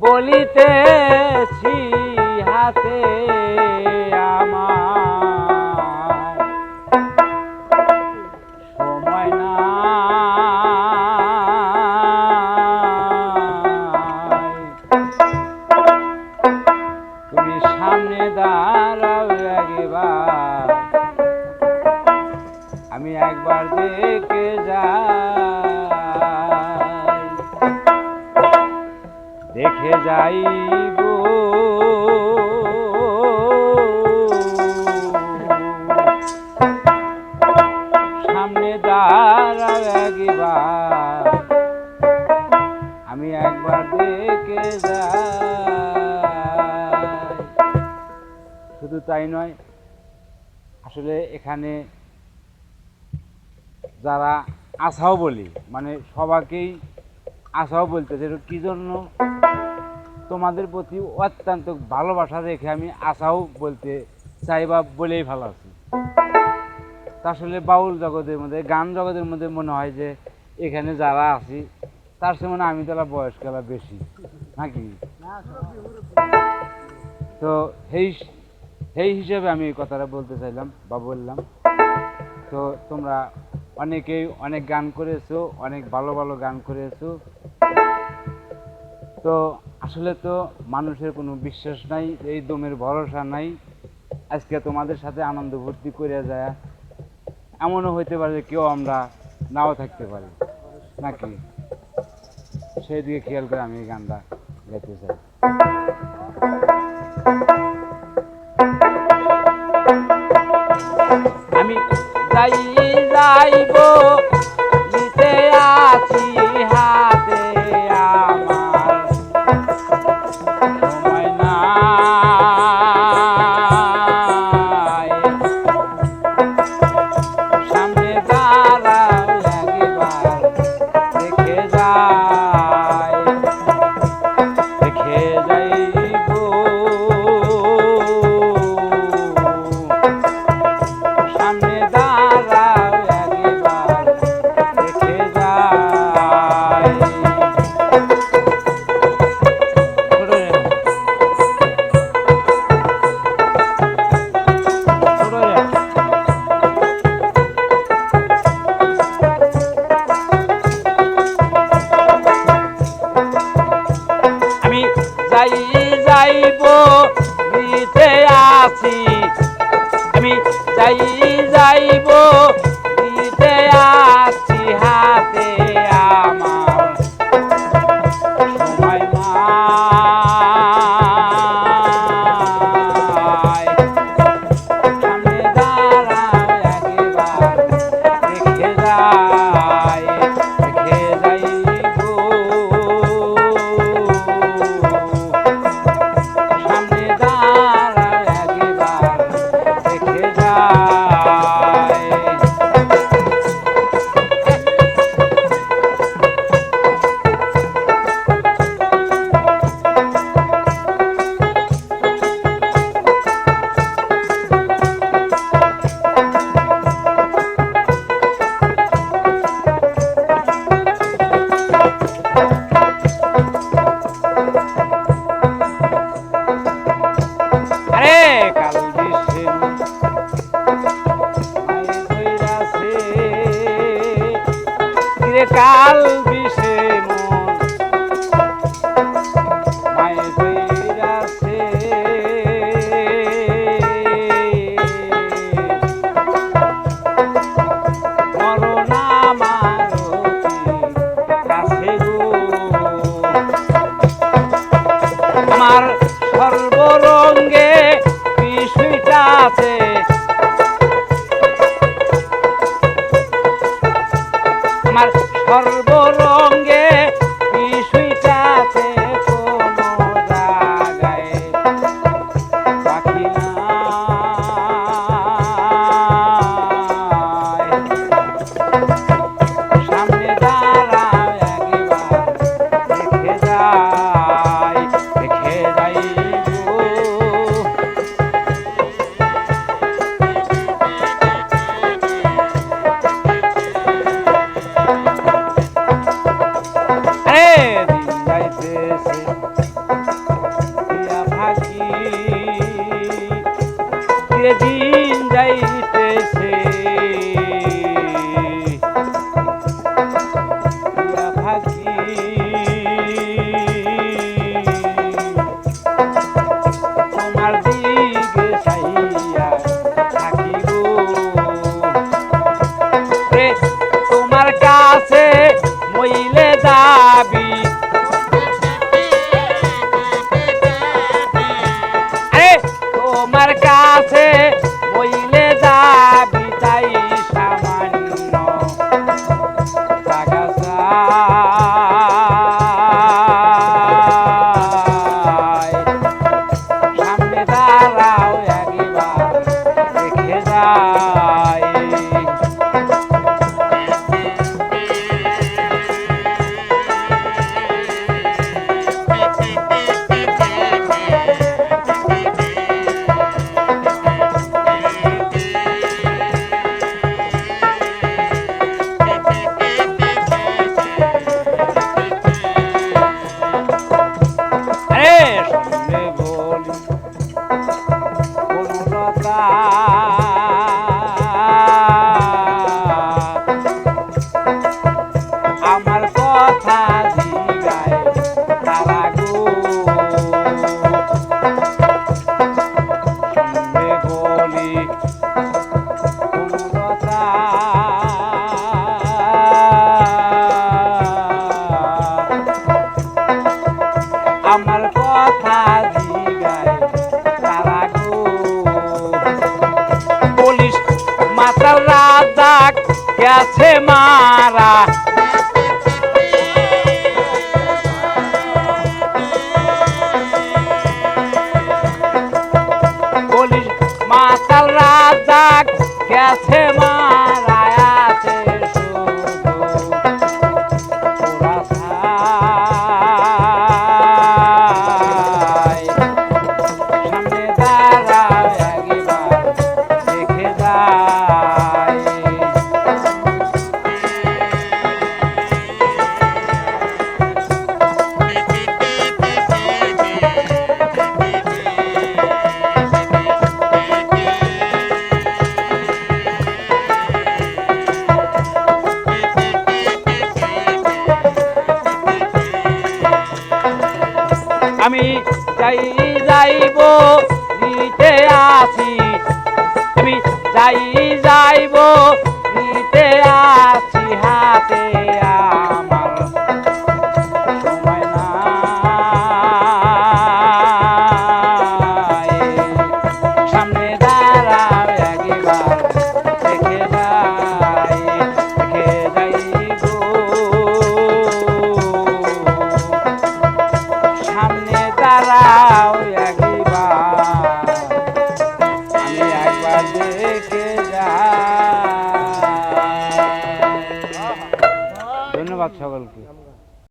বলিতেছি হাতে আমার সময় নাই, তুমি সামনে দাঁড়াও একবার, আমি একবার দেখে যাই, দেখে যাইব সামনে দাঁড়াও একবার, আমি একবার দেখে যাই। শুধু তাই নয়, আসলে এখানে যারা আশাও বলি, মানে সবাইকেই আশাও বলতেছে, কি জন্য তোমাদের প্রতি অত্যন্ত ভালোবাসা রেখে আমি আশাও বলতে চাই বা বলেই ভালো আছি। আসলে বাউল জগতের মধ্যে, গান জগতের মধ্যে মনে হয় যে এখানে যারা আছি তার সে মনে আমি তারা বয়সকালা বেশি নাকি, তো সেই হিসেবে আমি এই কথাটা বলতে চাইলাম বা বললাম। তো তোমরা অনেকেই অনেক গান করেছো, অনেক ভালো ভালো গান করেছো। তো আসলে তো মানুষের কোনো বিশ্বাস নাই, এই দমের ভরসা নাই। আজকে তোমাদের সাথে আনন্দ ভর্তি করে যায়, এমনও হইতে পারে কেউ আমরা নাও থাকতে পারি নাকি, সেই দিকে খেয়াল করে আমি এই গানটা গাইতে চাই। আমি যাই যাইব নিতে আছি হাতে আমার সময় নাই, সামনে দাঁড়াও একবার দেখে যাই, দেখে যাইব সামনে দাঁড়াও একবার দেখে যাই। আমি যাই যাইব নিতে আছি, আমি যাই যাইব নিতে আছি হাতে আমার সময় নাই, সামনে দাঁড়াও একবার দেখে যাই, দেখে যাইব সামনে দাঁড়াও একবার দেখে যাই। আরে কাল বিশ্বে কাল বিষে মায়ে ধইরাছে, মরণ আমার কাছে গো, আমার সর্বরঙ্গে বিষয়টা আছে, আমার সর্বরঙ্গে বিষয়টা আছে, কোনো জায়গায় পাখি নাই, সামনে দাঁড়াও একবার দেখে যাই, দেখে যাইব দিন যাইতেছে আমার কথা জিগায় তারা গো পুলিশ মাতাল রাজা গেছে মারা পুলিশ মাতাল রাজা গেছে মারা আছে শুধু ওরা ছাই। সামনে দাঁড়াও একবার দেখে যায় আমি যাইব নিতে আসি আমি যাইব নিতে আসি হাতে আমার সময় নাই সামনে দাঁড়াও একবার দেখে যাই দেখে যাইব সামনে দাঁড়াও একবার আমি একবার দেখে যাই। ধন্যবাদ সকলকে।